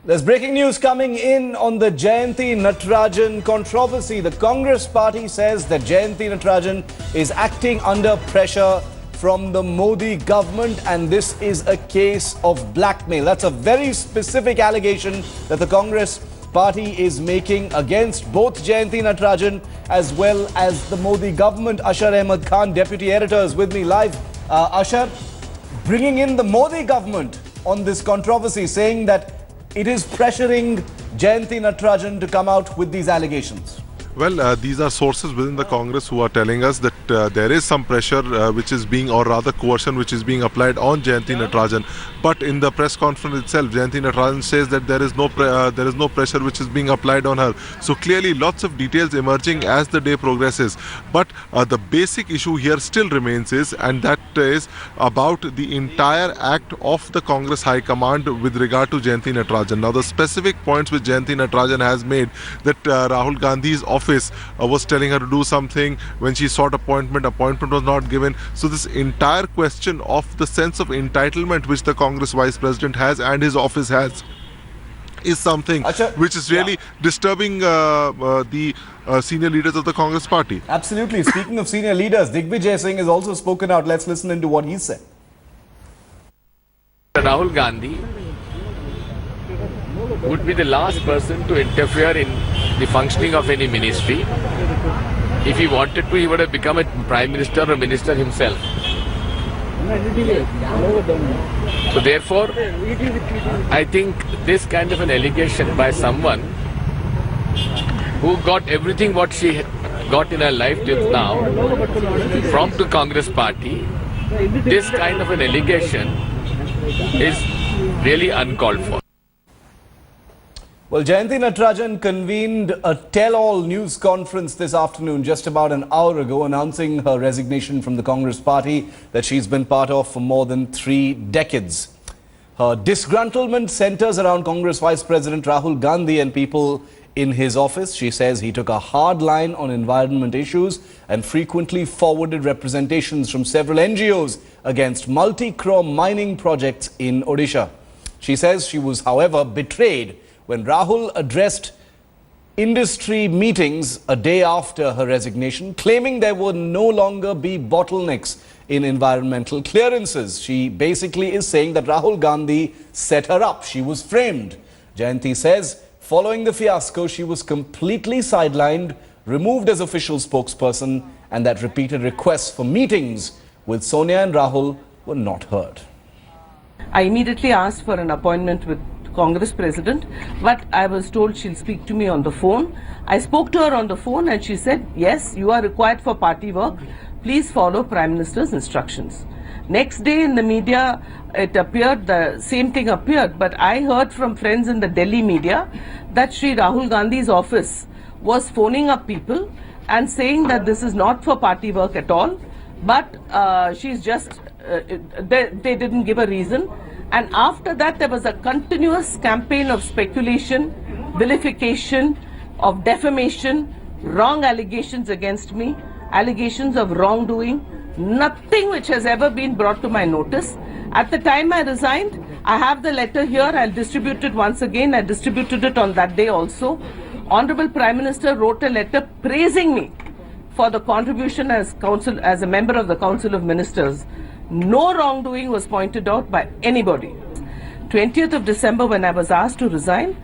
There's breaking news coming in on the Jayanthi Natarajan controversy. The Congress party says that Jayanthi Natarajan is acting under pressure from the Modi government and this is a case of blackmail. That's a very specific allegation that the Congress party is making against both Jayanthi Natarajan as well as the Modi government. Ashar Ahmed Khan, Deputy Editor, is with me live. Ashar, bringing in the Modi government on this controversy, saying that it is pressuring Jayanthi Natarajan to come out with these allegations. Well, these are sources within the Congress who are telling us that there is some pressure which is being, or rather coercion, which is being applied on Jayanthi Natarajan. But in the press conference itself, Jayanthi Natarajan says that there is no pressure which is being applied on her. So clearly, lots of details emerging as the day progresses. But the basic issue here still remains and that is about the entire act of the Congress High Command with regard to Jayanthi Natarajan. Now, the specific points which Jayanthi Natarajan has made, that Rahul Gandhi's office was telling her to do something. When she sought appointment was not given. So this entire question of the sense of entitlement which the Congress Vice President has and his office has is something which is really disturbing the senior leaders of the Congress party. Absolutely. Speaking of senior leaders, Digvijay Singh has also spoken out. Let's listen into what he said. Rahul Gandhi would be the last person to interfere in the functioning of any ministry. If he wanted to, he would have become a prime minister or minister himself. So therefore, I think this kind of an allegation by someone who got everything what she got in her life till now from the Congress party, this kind of an allegation is really uncalled for. Well, Jayanthi Natarajan convened a tell-all news conference this afternoon, just about an hour ago, announcing her resignation from the Congress party that she's been part of for more than 3 decades. Her disgruntlement centers around Congress Vice President Rahul Gandhi and people in his office. She says he took a hard line on environment issues and frequently forwarded representations from several NGOs against multi-crore mining projects in Odisha. She says she was, however, betrayed when Rahul addressed industry meetings a day after her resignation, claiming there would no longer be bottlenecks in environmental clearances. She basically is saying that Rahul Gandhi set her up. She was framed. Jayanthi says following the fiasco, she was completely sidelined, removed as official spokesperson, and that repeated requests for meetings with Sonia and Rahul were not heard. I immediately asked for an appointment with Congress President, but I was told she'll speak to me on the phone. I spoke to her on the phone and she said, yes, you are required for party work. Please follow Prime Minister's instructions. Next day in the media, it appeared, the same thing appeared, but I heard from friends in the Delhi media that Shri Rahul Gandhi's office was phoning up people and saying that this is not for party work at all, but she's just, they didn't give a reason. And after that, there was a continuous campaign of speculation, vilification, of defamation, wrong allegations against me, allegations of wrongdoing, nothing which has ever been brought to my notice. At the time I resigned, I have the letter here, I'll distribute it once again. I distributed it on that day also. Honorable Prime Minister wrote a letter praising me for the contribution as a member of the Council of Ministers. No wrongdoing was pointed out by anybody. 20th of December, when I was asked to resign,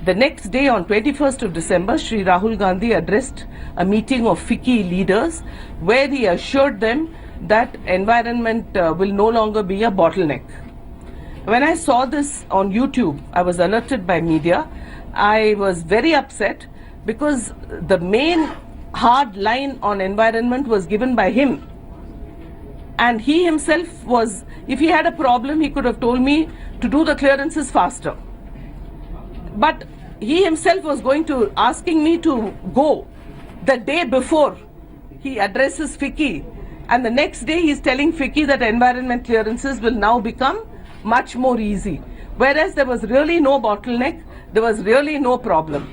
the next day on 21st of December, Shri Rahul Gandhi addressed a meeting of FICCI leaders where he assured them that environment will no longer be a bottleneck. When I saw this on YouTube, I was alerted by media. I was very upset because the main hard line on environment was given by him. And he himself was, if he had a problem, he could have told me to do the clearances faster. But he himself was asking me to go the day before he addresses FICCI. And the next day he's telling FICCI that environment clearances will now become much more easy. Whereas there was really no bottleneck, there was really no problem.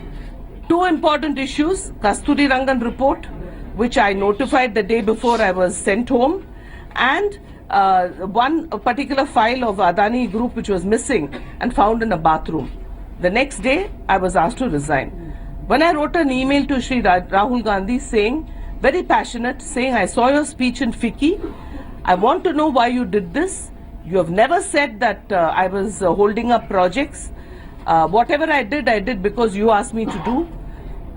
2 important issues, Kasturi Rangan report, which I notified the day before I was sent home, and one particular file of Adani Group which was missing and found in a bathroom. The next day, I was asked to resign. When I wrote an email to Shri Rahul Gandhi saying, very passionate, saying, I saw your speech in FICCI. I want to know why you did this. You have never said that I was holding up projects. Whatever I did because you asked me to do.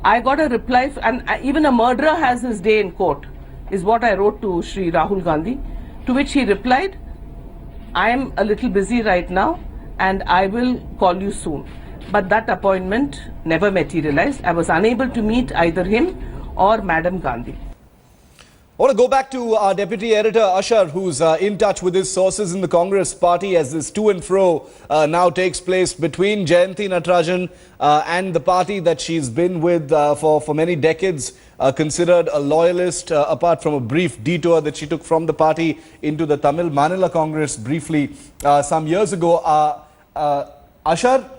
I got a reply, and even a murderer has his day in court, is what I wrote to Shri Rahul Gandhi, to which he replied, I am a little busy right now and I will call you soon. But that appointment never materialized. I was unable to meet either him or Madam Gandhi. I want to go back to our Deputy Editor Ashar, who's in touch with his sources in the Congress party as this to and fro now takes place between Jayanthi Natarajan and the party that she's been with for many decades, considered a loyalist, apart from a brief detour that she took from the party into the Tamil Manila Congress briefly some years ago. Ashar,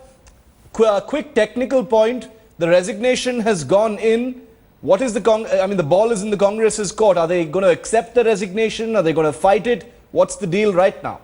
quick technical point, the resignation has gone in. What is the the ball is in the Congress's court. Are they going to accept the resignation? Are they going to fight it? What's the deal right now?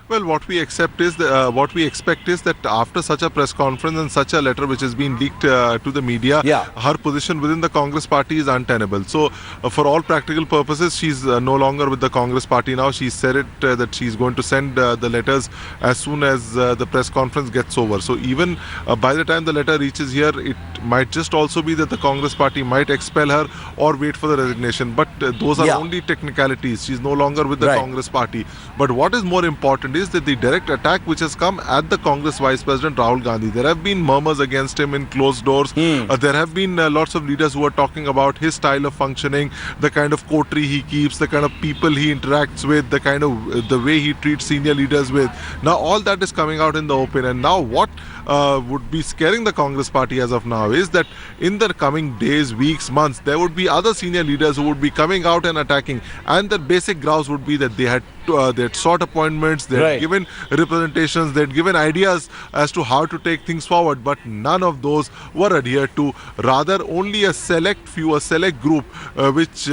Well, what we expect is that after such a press conference and such a letter which has been leaked to the media, her position within the Congress party is untenable. So, for all practical purposes, she's no longer with the Congress party now. She said it that she's going to send the letters as soon as the press conference gets over. So, even by the time the letter reaches here, it might just also be that the Congress party might expel her or wait for the resignation. But those are only technicalities. She's no longer with the Congress party. But what is more important is that the direct attack which has come at the Congress Vice President Rahul Gandhi. There have been murmurs against him in closed doors. There have been lots of leaders who are talking about his style of functioning, the kind of coterie he keeps, the kind of people he interacts with, the way he treats senior leaders with. Now all that is coming out in the open, and now what would be scaring the Congress party as of now is that in the coming days, weeks, months, there would be other senior leaders who would be coming out and attacking, and the basic grouse would be that they had sought appointments, they had given representations, they had given ideas as to how to take things forward, but none of those were adhered to. Rather, only a select few, a select group which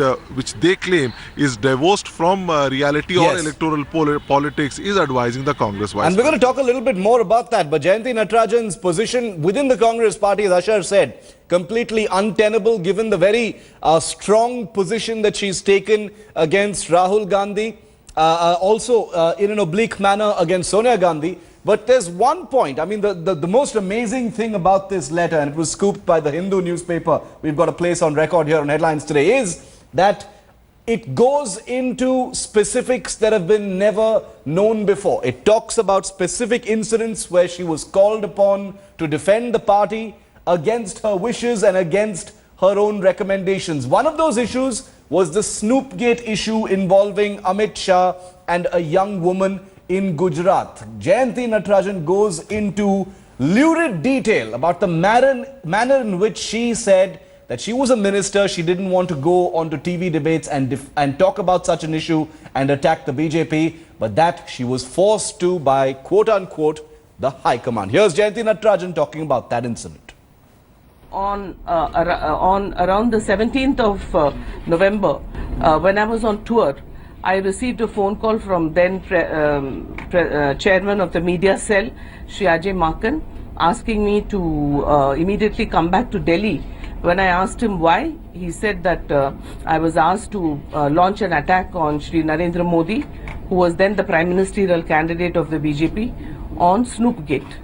they claim is divorced from reality or electoral politics is advising the Congress Vice. And we're going to talk a little bit more about that, but Jayanthi Natarajan's position within the Congress party, as Ashar said, completely untenable given the very strong position that she's taken against Rahul Gandhi. Also in an oblique manner against Sonia Gandhi. But there's one point, the most amazing thing about this letter, and it was scooped by the Hindu newspaper, we've got a place on record here on Headlines Today, is that it goes into specifics that have been never known before. It talks about specific incidents where she was called upon to defend the party against her wishes and against her own recommendations. One of those issues was the Snoopgate issue involving Amit Shah and a young woman in Gujarat. Jayanthi Natarajan goes into lurid detail about the manner in which she said that she was a minister, she didn't want to go onto TV debates and talk about such an issue and attack the BJP, but that she was forced to by quote-unquote the High Command. Here's Jayanthi Natarajan talking about that incident. On around the 17th of November, when I was on tour, I received a phone call from then chairman of the media cell, Shri Ajay Makan, asking me to immediately come back to Delhi. When I asked him why, he said that I was asked to launch an attack on Shri Narendra Modi, who was then the prime ministerial candidate of the BJP, on Snoopgate.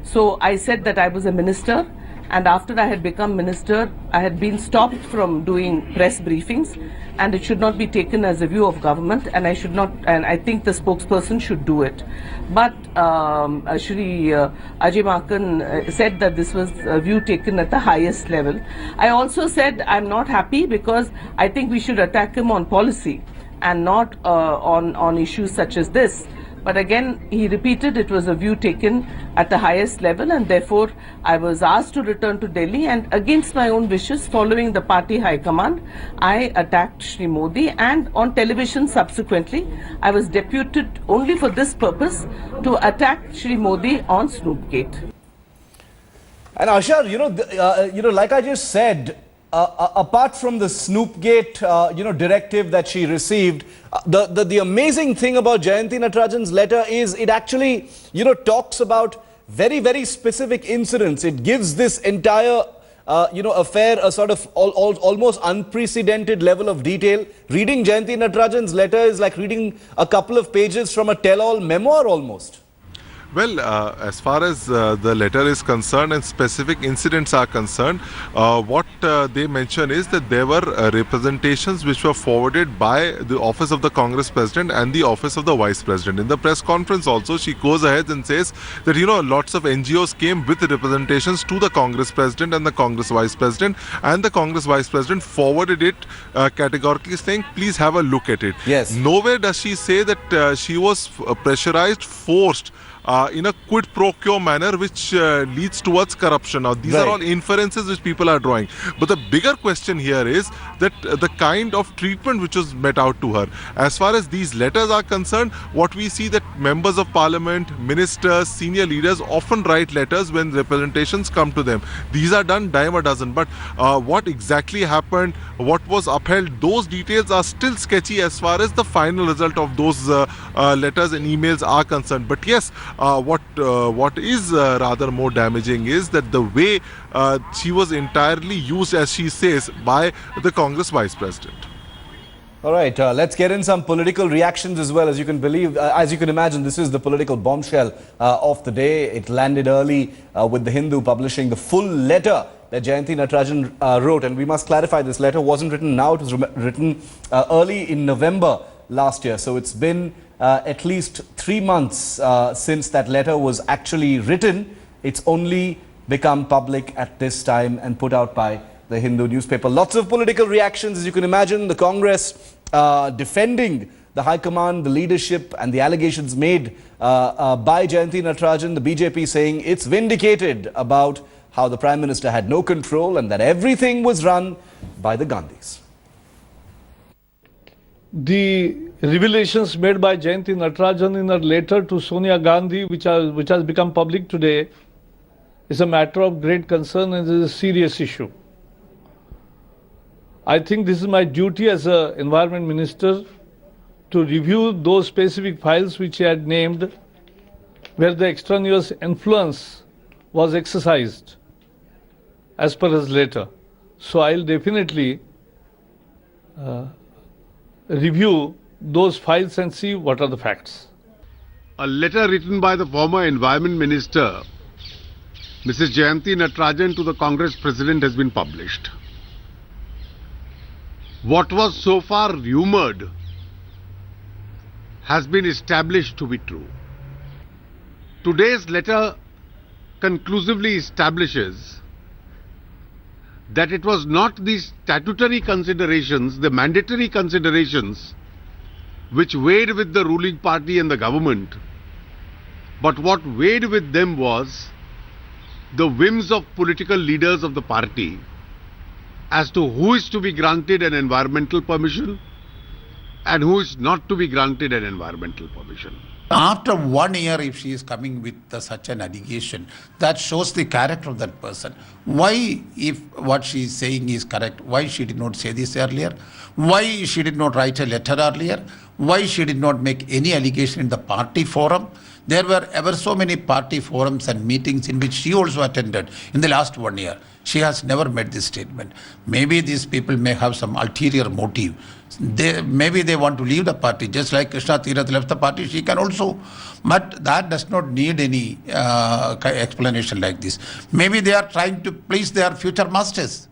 So I said that I was a minister, and after I had become minister, I had been stopped from doing press briefings, and it should not be taken as a view of government, and I should not, and I think the spokesperson should do it. But Shri Ajay Makan said that this was a view taken at the highest level. I also said I'm not happy because I think we should attack him on policy and not on issues such as this. But again, he repeated it was a view taken at the highest level, and therefore I was asked to return to Delhi, and against my own wishes, following the party high command, I attacked Shri Modi, and on television subsequently I was deputed only for this purpose to attack Shri Modi on Snoopgate. And Ashar, like I just said, apart from the Snoopgate, directive that she received, the amazing thing about Jayanthi Natarajan's letter is it actually, talks about very, very specific incidents. It gives this entire affair a sort of almost unprecedented level of detail. Reading Jayanthi Natarajan's letter is like reading a couple of pages from a tell-all memoir almost. Well, as far as the letter is concerned and specific incidents are concerned, what they mention is that there were representations which were forwarded by the office of the Congress President and the office of the Vice President. In the press conference also, she goes ahead and says that, lots of NGOs came with representations to the Congress President and the Congress Vice President, and the Congress Vice President forwarded it categorically saying, please have a look at it. Yes. Nowhere does she say that she was pressurized, forced, in a quid pro quo manner which leads towards corruption. Now, these are all inferences which people are drawing. But the bigger question here is that the kind of treatment which was met out to her. As far as these letters are concerned, what we see that members of parliament, ministers, senior leaders often write letters when representations come to them. These are done dime a dozen. But what exactly happened, what was upheld, those details are still sketchy as far as the final result of those letters and emails are concerned. But yes, what is rather more damaging is that the way she was entirely used, as she says, by the Congress Vice President. All right, let's get in some political reactions as well. As you can imagine, this is the political bombshell of the day. It landed early with the Hindu publishing the full letter that Jayanthi Natarajan wrote. And we must clarify, this letter wasn't written now. It was written early in November last year. So it's been at least 3 months since that letter was actually written. It's only become public at this time and put out by the Hindu newspaper. Lots of political reactions, as you can imagine. The Congress defending the High Command, the leadership, and the allegations made by Jayanthi Natarajan. The BJP saying it's vindicated about how the Prime Minister had no control and that everything was run by the Gandhis. The revelations made by Jayanthi Natarajan in her letter to Sonia Gandhi, which has become public today, is a matter of great concern and is a serious issue. I think this is my duty as an Environment Minister to review those specific files which he had named where the extraneous influence was exercised as per his letter. So I'll definitely review those files and see what are the facts. A letter written by the former Environment Minister, Mrs. Jayanthi Natarajan, to the Congress President has been published. What was so far rumoured has been established to be true. Today's letter conclusively establishes that it was not the statutory considerations, the mandatory considerations, which weighed with the ruling party and the government, but what weighed with them was the whims of political leaders of the party as to who is to be granted an environmental permission and who is not to be granted an environmental permission. After 1 year, if she is coming with such an allegation, that shows the character of that person. Why, if what she is saying is correct, why she did not say this earlier? Why she did not write a letter earlier? Why she did not make any allegation in the party forum? There were ever so many party forums and meetings in which she also attended in the last 1 year. She has never made this statement. Maybe these people may have some ulterior motive. Maybe they want to leave the party, just like Krishna Tirath left the party, she can also. But that does not need any explanation like this. Maybe they are trying to please their future masters.